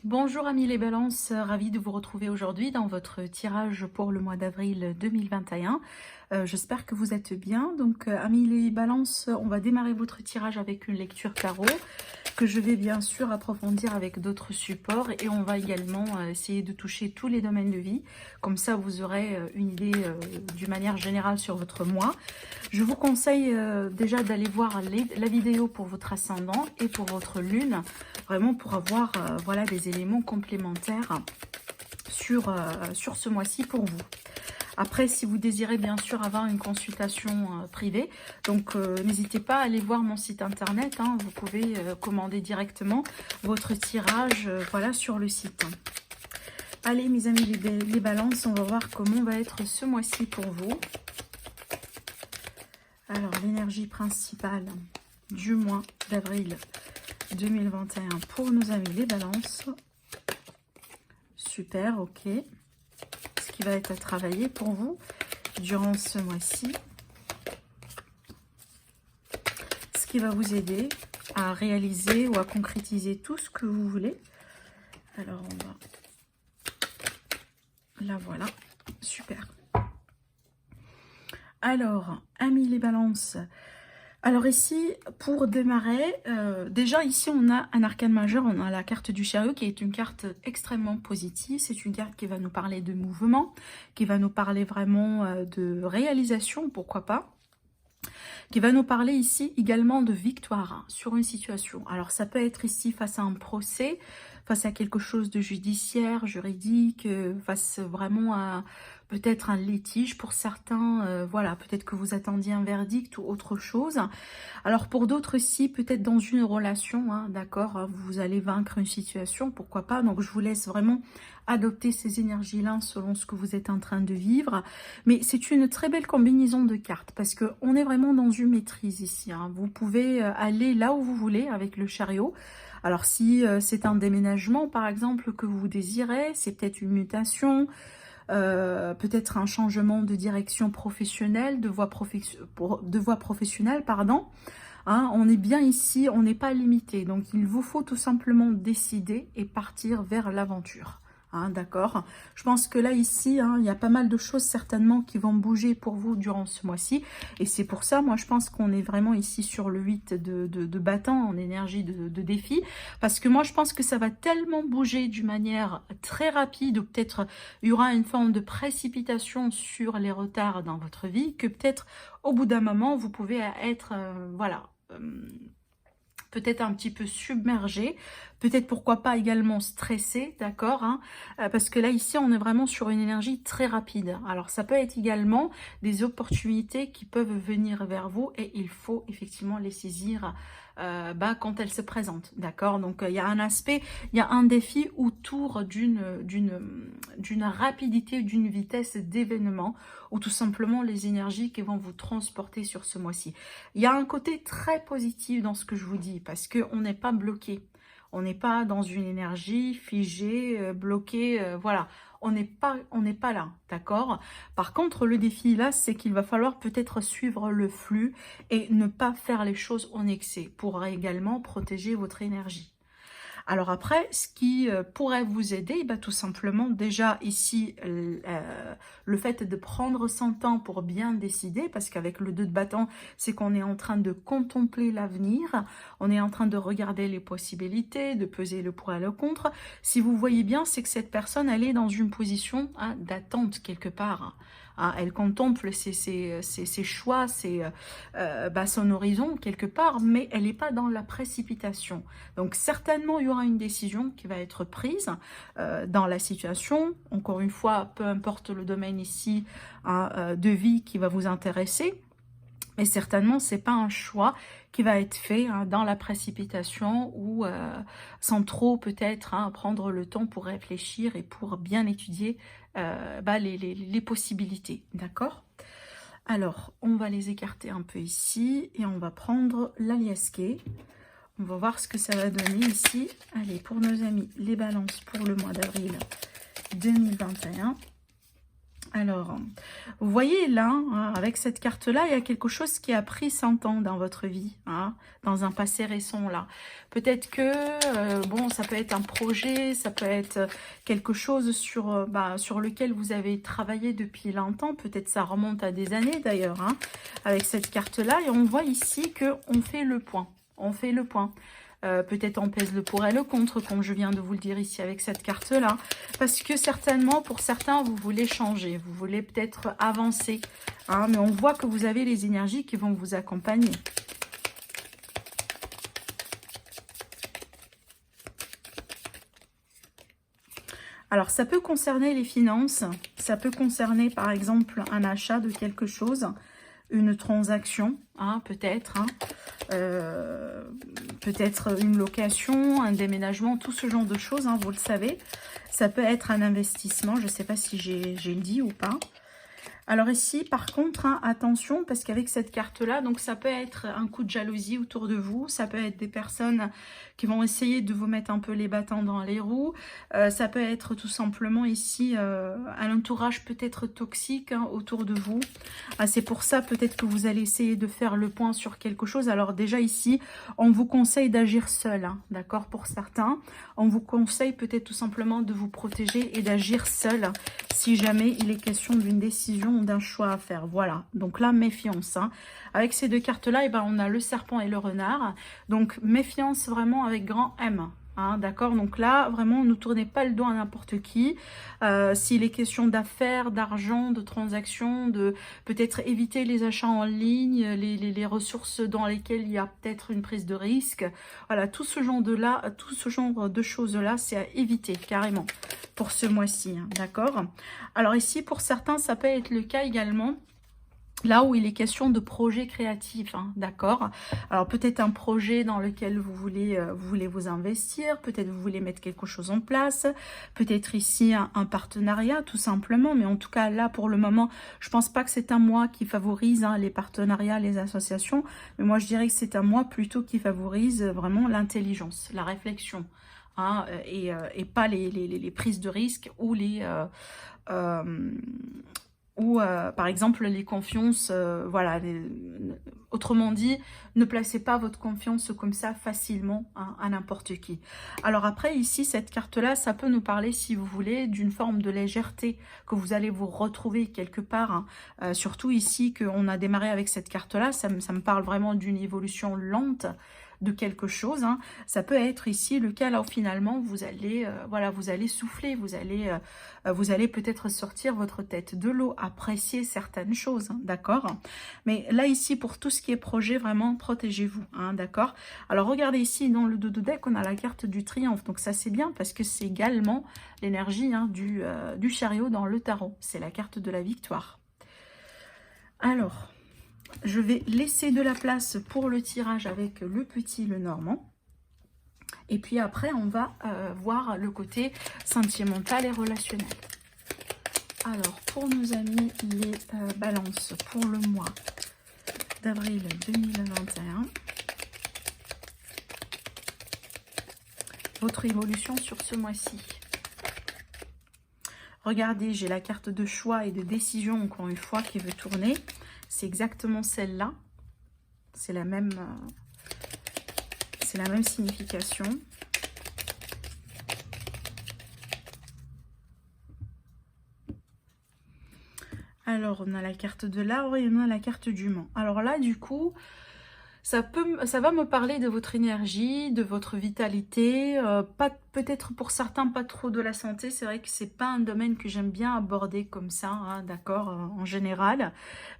Bonjour amis les balances, ravie de vous retrouver aujourd'hui dans votre tirage pour le mois d'avril 2021. J'espère que vous êtes bien. Donc amis les balances, on va démarrer votre tirage avec une lecture tarot que je vais bien sûr approfondir avec d'autres supports, et on va également essayer de toucher tous les domaines de vie. Comme ça vous aurez une idée d'une manière générale sur votre mois. Je vous conseille déjà d'aller voir la vidéo pour votre ascendant et pour votre lune, vraiment pour avoir voilà, des éléments complémentaires sur ce mois-ci pour vous. Après, si vous désirez bien sûr avoir une consultation privée, donc n'hésitez pas à aller voir mon site internet, hein, vous pouvez commander directement votre tirage voilà, sur le site. Allez mes amis les balances, on va voir comment va être ce mois-ci pour vous. Alors, l'énergie principale du mois d'avril 2021 pour nos amis les balances. Super, ok. Ce qui va être à travailler pour vous durant ce mois-ci. Ce qui va vous aider à réaliser ou à concrétiser tout ce que vous voulez. Alors, on va... Là, voilà. Super. Alors, amis les balances... Alors ici, pour démarrer, déjà ici on a un arcane majeur, on a la carte du chariot qui est une carte extrêmement positive. C'est une carte qui va nous parler de mouvement, qui va nous parler vraiment de réalisation, pourquoi pas. Qui va nous parler ici également de victoire hein, sur une situation. Alors ça peut être ici face à un procès, face à quelque chose de judiciaire, juridique, face vraiment à peut-être un litige pour certains, voilà, peut-être que vous attendiez un verdict ou autre chose. Alors pour d'autres ici, peut-être dans une relation, hein, d'accord, hein, vous allez vaincre une situation, pourquoi pas. Donc je vous laisse vraiment adopter ces énergies-là selon ce que vous êtes en train de vivre. Mais c'est une très belle combinaison de cartes parce qu'on est vraiment dans une maîtrise ici. Hein. Vous pouvez aller là où vous voulez avec le chariot. Alors si c'est un déménagement par exemple que vous désirez, c'est peut-être une mutation, peut-être un changement de direction professionnelle, de voie professionnelle, pardon. Hein, on est bien ici, on n'est pas limité. Donc il vous faut tout simplement décider et partir vers l'aventure. Hein, d'accord. Je pense que là ici hein, il y a pas mal de choses certainement qui vont bouger pour vous durant ce mois-ci, et c'est pour ça moi je pense qu'on est vraiment ici sur le 8 de bâton en énergie de défi, parce que moi je pense que ça va tellement bouger d'une manière très rapide, ou peut-être il y aura une forme de précipitation sur les retards dans votre vie, que peut-être au bout d'un moment vous pouvez être voilà, peut-être un petit peu submergé, peut-être pourquoi pas également stressé, d'accord, hein, parce que là ici on est vraiment sur une énergie très rapide. Alors ça peut être également des opportunités qui peuvent venir vers vous, et il faut effectivement les saisir quand elles se présentent, d'accord. Donc il y a un aspect, il y a un défi autour d'une rapidité, d'une vitesse d'événement, ou tout simplement les énergies qui vont vous transporter sur ce mois-ci. Il y a un côté très positif dans ce que je vous dis, parce qu'on n'est pas bloqué. On n'est pas dans une énergie figée, bloquée, voilà. On n'est pas là, d'accord? Par contre, le défi là, c'est qu'il va falloir peut-être suivre le flux et ne pas faire les choses en excès pour également protéger votre énergie. Alors après, ce qui pourrait vous aider, bah, tout simplement, déjà ici, le fait de prendre son temps pour bien décider, parce qu'avec le 2 de bâton, c'est qu'on est en train de contempler l'avenir, on est en train de regarder les possibilités, de peser le pour et le contre. Si vous voyez bien, c'est que cette personne, elle est dans une position hein, d'attente quelque part. Hein, elle contemple ses choix, son horizon quelque part, mais elle n'est pas dans la précipitation. Donc certainement, il y aura une décision qui va être prise dans la situation. Encore une fois, peu importe le domaine ici hein, de vie qui va vous intéresser. Mais certainement, c'est pas un choix qui va être fait hein, dans la précipitation ou sans trop peut-être hein, prendre le temps pour réfléchir et pour bien étudier les possibilités. D'accord? Alors, on va les écarter un peu ici et on va prendre l'aliasqué. On va voir ce que ça va donner ici. Allez, pour nos amis, les balances pour le mois d'avril 2021. Alors, vous voyez là, hein, avec cette carte-là, il y a quelque chose qui a pris 100 ans dans votre vie, hein, dans un passé récent là. Peut-être que, bon, ça peut être un projet, ça peut être quelque chose sur lequel vous avez travaillé depuis longtemps. Peut-être ça remonte à des années d'ailleurs, hein, avec cette carte-là. Et on voit ici qu'on fait le point. On fait le point. Peut-être on pèse le pour et le contre, comme je viens de vous le dire ici avec cette carte-là. Parce que certainement, pour certains, vous voulez changer, vous voulez peut-être avancer. Hein, mais on voit que vous avez les énergies qui vont vous accompagner. Alors, ça peut concerner les finances, ça peut concerner par exemple un achat de quelque chose, une transaction, hein, peut-être, hein, peut-être une location, un déménagement, tout ce genre de choses, hein, vous le savez. Ça peut être un investissement, je ne sais pas si j'ai dit ou pas. Alors ici, par contre, hein, attention, parce qu'avec cette carte-là, donc ça peut être un coup de jalousie autour de vous, ça peut être des personnes qui vont essayer de vous mettre un peu les bâtons dans les roues, ça peut être tout simplement ici un entourage peut-être toxique, hein, autour de vous. Ah, c'est pour ça peut-être que vous allez essayer de faire le point sur quelque chose. Alors déjà ici, on vous conseille d'agir seul, hein, d'accord, pour certains. On vous conseille peut-être tout simplement de vous protéger et d'agir seul si jamais il est question d'une décision, d'un choix à faire. Voilà, donc là, méfiance. Hein. Avec ces deux cartes-là, eh ben, on a le serpent et le renard. Donc, méfiance vraiment avec grand M. Hein, d'accord, donc là, vraiment, ne tournez pas le dos à n'importe qui. S'il est question d'affaires, d'argent, de transactions, de peut-être éviter les achats en ligne, les ressources dans lesquelles il y a peut-être une prise de risque. Voilà, tout ce genre de choses-là, c'est à éviter carrément pour ce mois-ci. Hein, d'accord. Alors ici, pour certains, ça peut être le cas également. Là où il est question de projet créatif, hein, d'accord. Alors peut-être un projet dans lequel vous voulez vous investir, peut-être vous voulez mettre quelque chose en place, peut-être ici un partenariat tout simplement, mais en tout cas là pour le moment, je pense pas que c'est un mois qui favorise, hein, les partenariats, les associations, mais moi je dirais que c'est un mois plutôt qui favorise vraiment l'intelligence, la réflexion, hein, et pas les prises de risque ou par exemple les confiances, voilà, autrement dit, ne placez pas votre confiance comme ça facilement, hein, à n'importe qui. Alors après ici, cette carte-là, ça peut nous parler, si vous voulez, d'une forme de légèreté que vous allez vous retrouver quelque part, hein. Surtout ici qu'on a démarré avec cette carte-là, ça me parle vraiment d'une évolution lente de quelque chose, hein. Ça peut être ici le cas là où finalement vous allez voilà, vous allez souffler, vous allez peut-être sortir votre tête de l'eau, apprécier certaines choses, hein, d'accord. Mais là ici pour tout ce qui est projet, vraiment protégez-vous, hein, d'accord. Alors regardez ici dans le dos de deck, on a la carte du triomphe, donc ça c'est bien parce que c'est également l'énergie, hein, du chariot dans le tarot, c'est la carte de la victoire. Alors je vais laisser de la place pour le tirage avec le petit, le normand. Et puis après, on va voir le côté sentimental et relationnel. Alors, pour nos amis les balances, pour le mois d'avril 2021, votre évolution sur ce mois-ci. Regardez, j'ai la carte de choix et de décision, encore une fois, qui veut tourner. C'est exactement celle-là. C'est la même signification. Alors, on a la carte de l'arbre et on a la carte du Mans. Alors là, du coup, ça va me parler de votre énergie, de votre vitalité, peut-être pour certains pas trop de la santé. C'est vrai que c'est pas un domaine que j'aime bien aborder comme ça, hein, d'accord, en général,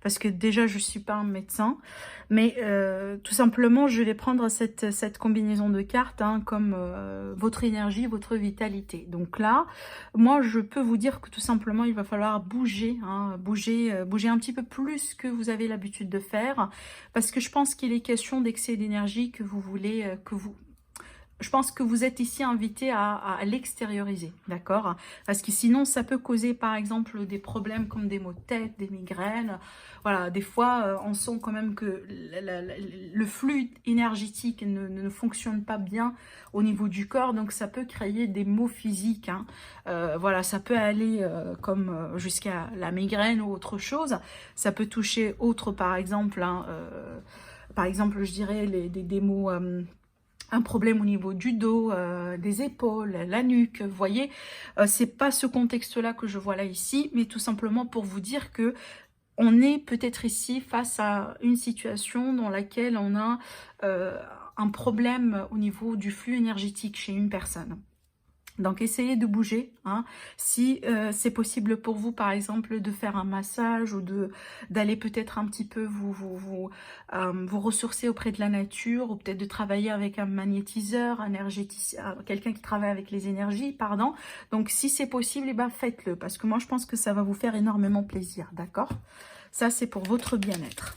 parce que déjà je suis pas un médecin, mais tout simplement je vais prendre cette combinaison de cartes, hein, comme votre énergie, votre vitalité. Donc là, moi je peux vous dire que tout simplement il va falloir bouger, hein, bouger un petit peu plus que vous avez l'habitude de faire, parce que je pense qu'il est question d'excès d'énergie que vous voulez, je pense que vous êtes ici invité à l'extérioriser, d'accord? Parce que sinon, ça peut causer, par exemple, des problèmes comme des maux de tête, des migraines. Voilà, des fois, on sent quand même que le flux énergétique ne fonctionne pas bien au niveau du corps, donc ça peut créer des maux physiques, hein. Voilà, ça peut aller comme jusqu'à la migraine ou autre chose. Ça peut toucher autre, par exemple, hein, par exemple, je dirais des maux... un problème au niveau du dos, des épaules, la nuque, vous voyez, c'est pas ce contexte-là que je vois là ici, mais tout simplement pour vous dire que on est peut-être ici face à une situation dans laquelle on a un problème au niveau du flux énergétique chez une personne. Donc, essayez de bouger, hein. Si c'est possible pour vous, par exemple, de faire un massage ou d'aller peut-être un petit peu vous ressourcer auprès de la nature, ou peut-être de travailler avec un magnétiseur, un énergéticien, quelqu'un qui travaille avec les énergies, pardon. Donc, si c'est possible, eh ben, faites-le, parce que moi, je pense que ça va vous faire énormément plaisir, d'accord? Ça, c'est pour votre bien-être.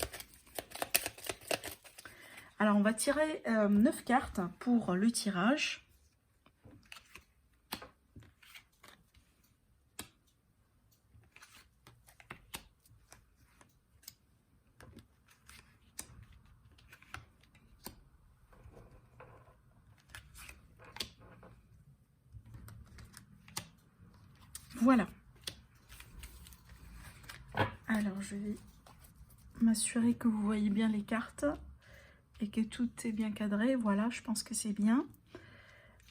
Alors, on va tirer 9 cartes pour le tirage. Voilà. Alors, je vais m'assurer que vous voyez bien les cartes et que tout est bien cadré. Voilà, je pense que c'est bien.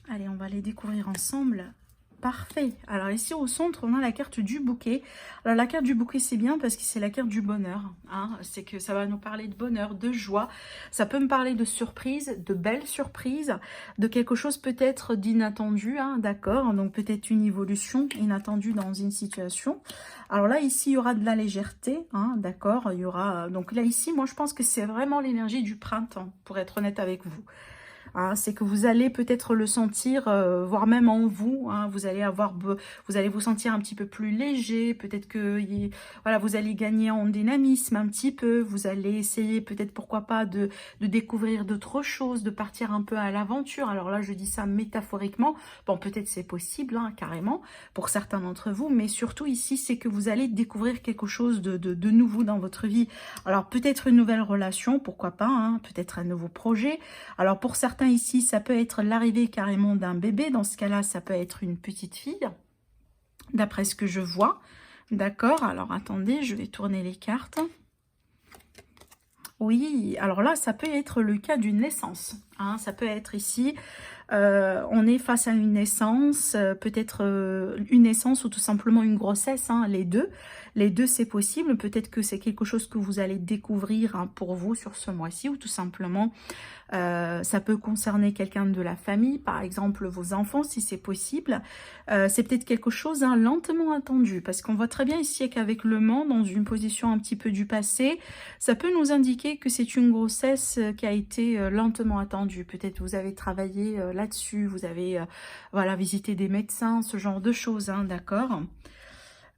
Allez, on va les découvrir ensemble. Parfait. Alors ici au centre, on a la carte du bouquet. Alors la carte du bouquet, c'est bien parce que c'est la carte du bonheur, hein. C'est que ça va nous parler de bonheur, de joie. Ça peut me parler de surprise, de belles surprises, de quelque chose peut-être d'inattendu, hein, d'accord. Donc peut-être une évolution inattendue dans une situation. Alors là, ici, il y aura de la légèreté, hein, d'accord. Il y aura... Donc là, ici, moi, je pense que c'est vraiment l'énergie du printemps, pour être honnête avec vous. Hein, c'est que vous allez peut-être le sentir, voire même en vous, hein, vous allez vous sentir un petit peu plus léger, peut-être que voilà, vous allez gagner en dynamisme un petit peu, vous allez essayer peut-être pourquoi pas de découvrir d'autres choses, de partir un peu à l'aventure. Alors là, je dis ça métaphoriquement, bon peut-être c'est possible, hein, carrément, pour certains d'entre vous, mais surtout ici, c'est que vous allez découvrir quelque chose de nouveau dans votre vie. Alors peut-être une nouvelle relation, pourquoi pas, hein, peut-être un nouveau projet. Alors pour certains ici, ça peut être l'arrivée carrément d'un bébé. Dans ce cas-là, ça peut être une petite fille, d'après ce que je vois. D'accord, alors attendez, je vais tourner les cartes. Oui, alors là, ça peut être le cas d'une naissance, hein. Ça peut être ici, on est face à une naissance, peut-être une naissance ou tout simplement une grossesse, hein, les deux. Les deux, c'est possible. Peut-être que c'est quelque chose que vous allez découvrir, hein, pour vous sur ce mois-ci, ou tout simplement ça peut concerner quelqu'un de la famille, par exemple vos enfants si c'est possible. C'est peut-être quelque chose, hein, lentement attendu, parce qu'on voit très bien ici qu'avec le Mans, dans une position un petit peu du passé, ça peut nous indiquer que c'est une grossesse qui a été lentement attendue. Peut-être vous avez travaillé là-dessus, vous avez voilà, visité des médecins, ce genre de choses, hein, d'accord.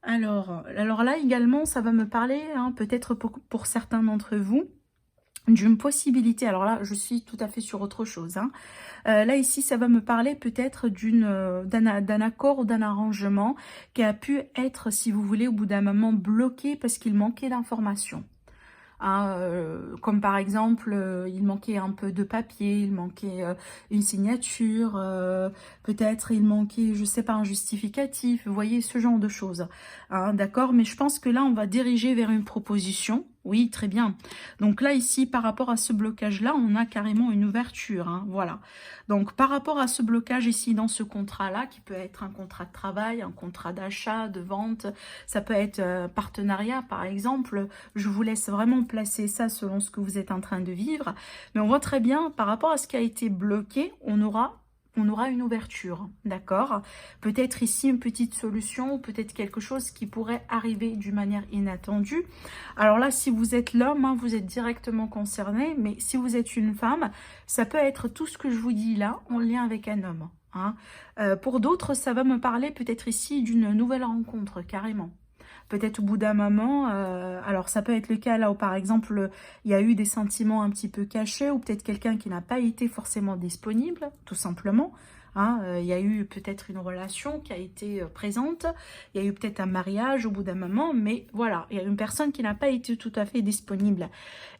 Alors là également, ça va me parler, hein, peut-être pour certains d'entre vous, d'une possibilité. Alors là, je suis tout à fait sur autre chose, hein. Là, ici, ça va me parler peut-être d'un accord ou d'un arrangement qui a pu être, si vous voulez, au bout d'un moment bloqué parce qu'il manquait d'informations. Hein, comme par exemple, il manquait un peu de papier, il manquait une signature, peut-être il manquait, je sais pas, un justificatif, vous voyez, ce genre de choses. Hein, d'accord, mais je pense que là, on va diriger vers une proposition. Oui, très bien. Donc là, ici, par rapport à ce blocage-là, on a carrément une ouverture, hein, voilà. Donc, par rapport à ce blocage ici, dans ce contrat-là, qui peut être un contrat de travail, un contrat d'achat, de vente, ça peut être partenariat, par exemple. Je vous laisse vraiment placer ça selon ce que vous êtes en train de vivre. Mais on voit très bien, par rapport à ce qui a été bloqué, on aura une ouverture, d'accord? Peut-être ici une petite solution, peut-être quelque chose qui pourrait arriver d'une manière inattendue. Alors là, si vous êtes l'homme, hein, vous êtes directement concerné, mais si vous êtes une femme, ça peut être tout ce que je vous dis là en lien avec un homme, hein. Pour d'autres, ça va me parler peut-être ici d'une nouvelle rencontre, carrément. peut-être au bout d'un moment, alors ça peut être le cas là où par exemple il y a eu des sentiments un petit peu cachés, ou peut-être quelqu'un qui n'a pas été forcément disponible, tout simplement. Hein, il y a eu peut-être une relation qui a été présente, il y a eu peut-être un mariage au bout d'un moment, mais voilà, il y a une personne qui n'a pas été tout à fait disponible.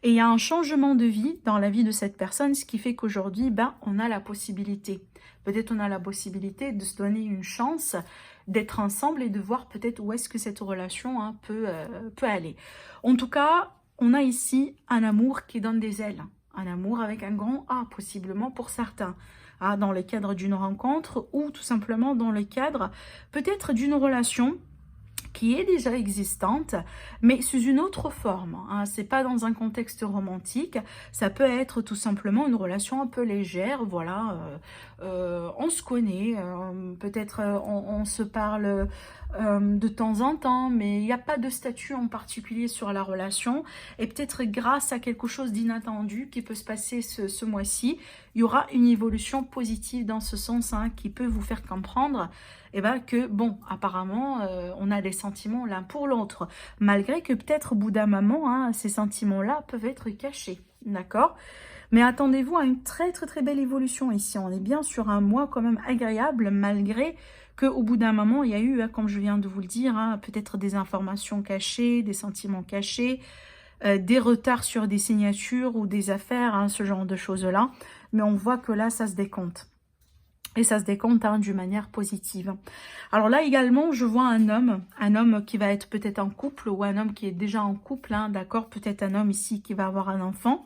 Et il y a un changement de vie dans la vie de cette personne, ce qui fait qu'aujourd'hui, ben, on a la possibilité. Peut-être on a la possibilité de se donner une chance d'être ensemble et de voir peut-être où est-ce que cette relation hein, peut aller. En tout cas, on a ici un amour qui donne des ailes. Un amour avec un grand A, possiblement pour certains. Hein, dans le cadre d'une rencontre ou tout simplement dans le cadre peut-être d'une relation qui est déjà existante, mais sous une autre forme. Hein. C'est pas dans un contexte romantique, ça peut être tout simplement une relation un peu légère, voilà, on se connaît, peut-être on se parle de temps en temps, mais il n'y a pas de statut en particulier sur la relation, et peut-être grâce à quelque chose d'inattendu qui peut se passer ce mois-ci, il y aura une évolution positive dans ce sens hein, qui peut vous faire comprendre et ben que, bon, apparemment, on a des sentiments l'un pour l'autre, malgré que peut-être au bout d'un moment, hein, ces sentiments-là peuvent être cachés, d'accord? Mais attendez-vous à une très très très belle évolution ici, on est bien sur un mois quand même agréable, malgré qu'au bout d'un moment, il y a eu, hein, comme je viens de vous le dire, hein, peut-être des informations cachées, des sentiments cachés, des retards sur des signatures ou des affaires, hein, ce genre de choses-là, mais on voit que là, ça se décompte. Et ça se décompte hein, d'une manière positive. Alors là également, je vois un homme qui va être peut-être en couple ou un homme qui est déjà en couple, hein, d'accord, peut-être un homme ici qui va avoir un enfant.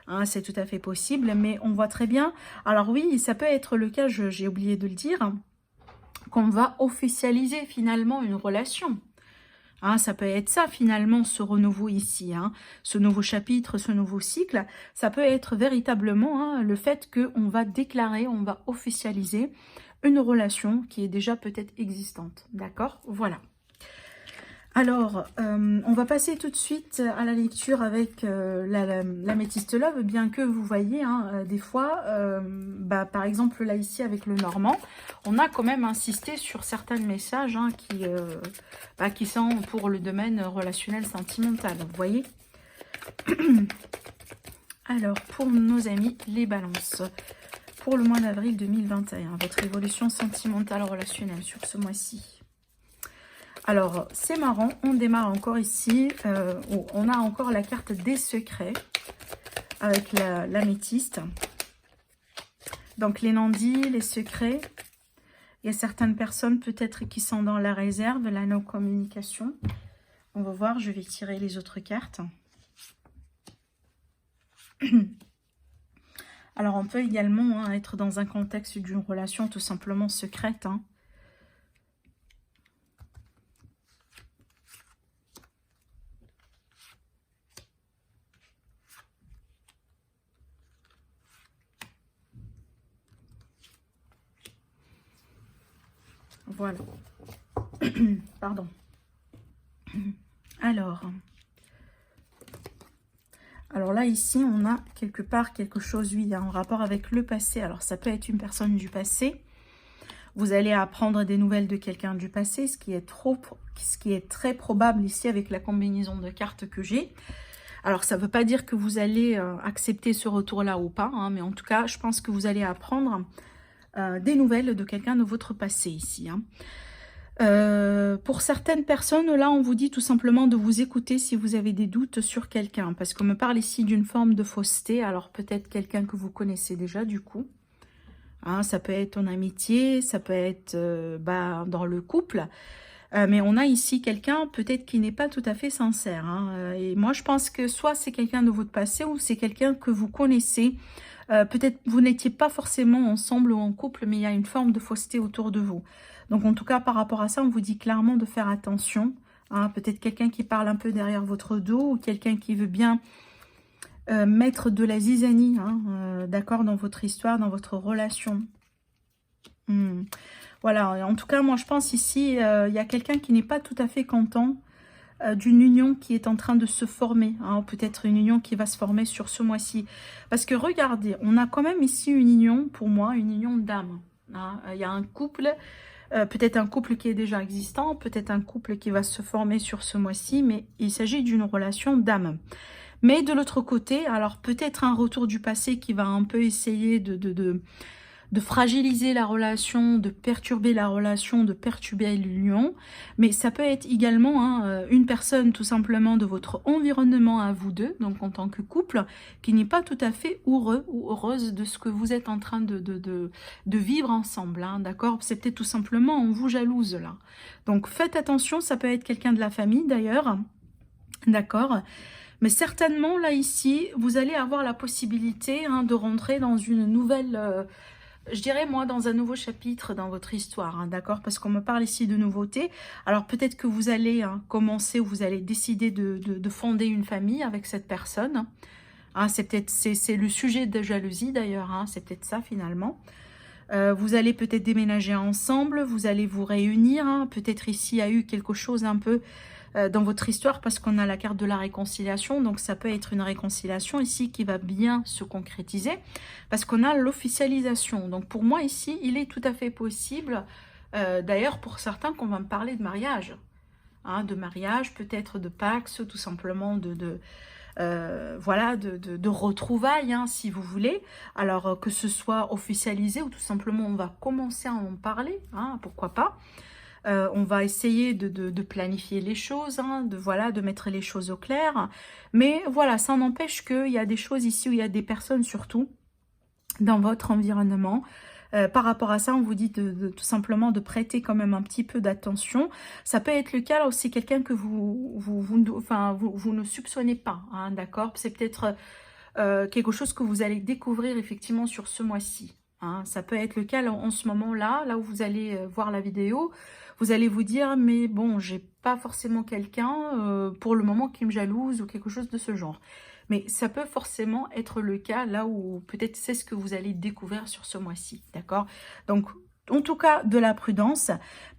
Hein, c'est tout à fait possible, mais on voit très bien. Alors oui, ça peut être le cas, j'ai oublié de le dire, qu'on va officialiser finalement une relation. Hein, ça peut être ça finalement, ce renouveau ici, hein, ce nouveau chapitre, ce nouveau cycle. Ça peut être véritablement hein, le fait qu'on va déclarer, on va officialiser une relation qui est déjà peut-être existante. D'accord? Voilà. Alors, on va passer tout de suite à la lecture avec l'améthyste love, bien que vous voyez, hein, des fois, par exemple là ici avec le normand, on a quand même insisté sur certains messages hein, qui sont pour le domaine relationnel sentimental, vous voyez. Alors, pour nos amis les balances, pour le mois d'avril 2021, votre évolution sentimentale relationnelle sur ce mois-ci. Alors, c'est marrant, on démarre encore ici, on a encore la carte des secrets avec l'améthyste. Donc, les non-dits, les secrets. Il y a certaines personnes peut-être qui sont dans la réserve, la non-communication. On va voir, je vais tirer les autres cartes. Alors, on peut également hein, être dans un contexte d'une relation tout simplement secrète, hein. Voilà. Pardon. Alors là, ici, on a quelque part quelque chose, oui, en rapport avec le passé. Alors, ça peut être une personne du passé. Vous allez apprendre des nouvelles de quelqu'un du passé, ce qui est très probable ici avec la combinaison de cartes que j'ai. Alors, ça ne veut pas dire que vous allez accepter ce retour-là ou pas, hein, mais en tout cas, je pense que vous allez apprendre des nouvelles de quelqu'un de votre passé ici. Hein. Pour certaines personnes, là, on vous dit tout simplement de vous écouter si vous avez des doutes sur quelqu'un. Parce qu'on me parle ici d'une forme de fausseté. Alors, peut-être quelqu'un que vous connaissez déjà, du coup. Hein, ça peut être en amitié, ça peut être dans le couple. Mais on a ici quelqu'un peut-être qui n'est pas tout à fait sincère. Hein. Et moi, je pense que soit c'est quelqu'un de votre passé ou c'est quelqu'un que vous connaissez. Peut-être vous n'étiez pas forcément ensemble ou en couple, mais il y a une forme de fausseté autour de vous. Donc, en tout cas, par rapport à ça, on vous dit clairement de faire attention. Hein. Peut-être quelqu'un qui parle un peu derrière votre dos ou quelqu'un qui veut bien mettre de la zizanie, hein, d'accord, dans votre histoire, dans votre relation. Voilà, en tout cas, moi, je pense ici, il y a quelqu'un qui n'est pas tout à fait content d'une union qui est en train de se former. Hein, peut-être une union qui va se former sur ce mois-ci. Parce que, regardez, on a quand même ici une union, pour moi, une union d'âme. Hein. Il y a un couple peut-être un couple qui est déjà existant, peut-être un couple qui va se former sur ce mois-ci, mais il s'agit d'une relation d'âme. Mais de l'autre côté, alors peut-être un retour du passé qui va un peu essayer de fragiliser la relation, de perturber la relation, de perturber l'union. Mais ça peut être également une personne tout simplement de votre environnement à vous deux, donc en tant que couple, qui n'est pas tout à fait heureux ou heureuse de ce que vous êtes en train de vivre ensemble, hein, d'accord? C'est peut-être tout simplement on vous jalouse là. Donc faites attention, ça peut être quelqu'un de la famille d'ailleurs, d'accord? Mais certainement là ici, vous allez avoir la possibilité de rentrer dans une nouvelle... je dirais moi dans un nouveau chapitre dans votre histoire, hein, d'accord? Parce qu'on me parle ici de nouveautés. Alors peut-être que vous allez commencer ou vous allez décider de fonder une famille avec cette personne. Hein, c'est le sujet de jalousie d'ailleurs, hein, c'est peut-être ça finalement. Vous allez peut-être déménager ensemble, vous allez vous réunir. Hein, peut-être ici il y a eu quelque chose un peu dans votre histoire parce qu'on a la carte de la réconciliation, donc ça peut être une réconciliation ici qui va bien se concrétiser parce qu'on a l'officialisation. Donc pour moi ici, il est tout à fait possible, d'ailleurs pour certains qu'on va me parler de mariage, hein, de mariage, peut-être de Pax, tout simplement voilà, de retrouvailles, hein, si vous voulez. Alors que ce soit officialisé ou tout simplement on va commencer à en parler, hein, pourquoi pas. On va essayer de planifier les choses, hein, de mettre les choses au clair. Mais voilà, ça n'empêche qu'il y a des choses ici où il y a des personnes surtout dans votre environnement. Par rapport à ça, on vous dit tout simplement de prêter quand même un petit peu d'attention. Ça peut être le cas aussi quelqu'un que vous ne soupçonnez pas, hein, d'accord? C'est peut-être quelque chose que vous allez découvrir effectivement sur ce mois-ci. Hein. Ça peut être le cas là, en ce moment-là, là où vous allez voir la vidéo. Vous allez vous dire, mais bon, j'ai pas forcément quelqu'un pour le moment qui me jalouse ou quelque chose de ce genre. Mais ça peut forcément être le cas là où peut-être c'est ce que vous allez découvrir sur ce mois-ci, d'accord? Donc, en tout cas, de la prudence.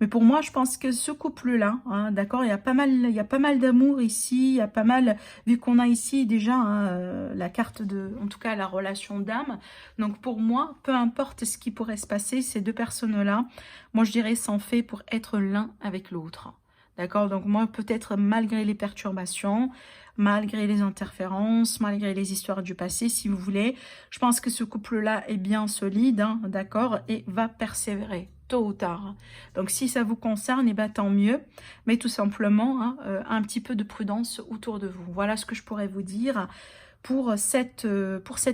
Mais pour moi, je pense que ce couple-là, hein, d'accord, il y a pas mal d'amour ici, il y a pas mal, vu qu'on a ici déjà la carte de, en tout cas, la relation d'âme. Donc pour moi, peu importe ce qui pourrait se passer, ces deux personnes-là, moi je dirais sont faits pour être l'un avec l'autre. D'accord? Donc moi, peut-être malgré les perturbations, malgré les interférences, malgré les histoires du passé, si vous voulez, je pense que ce couple-là est bien solide, hein, d'accord, et va persévérer tôt ou tard. Donc si ça vous concerne, eh ben, tant mieux, mais tout simplement hein, un petit peu de prudence autour de vous. Voilà ce que je pourrais vous dire pour cette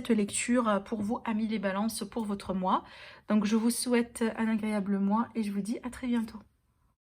lecture, pour vous, amis les balances, pour votre mois. Donc je vous souhaite un agréable mois et je vous dis à très bientôt.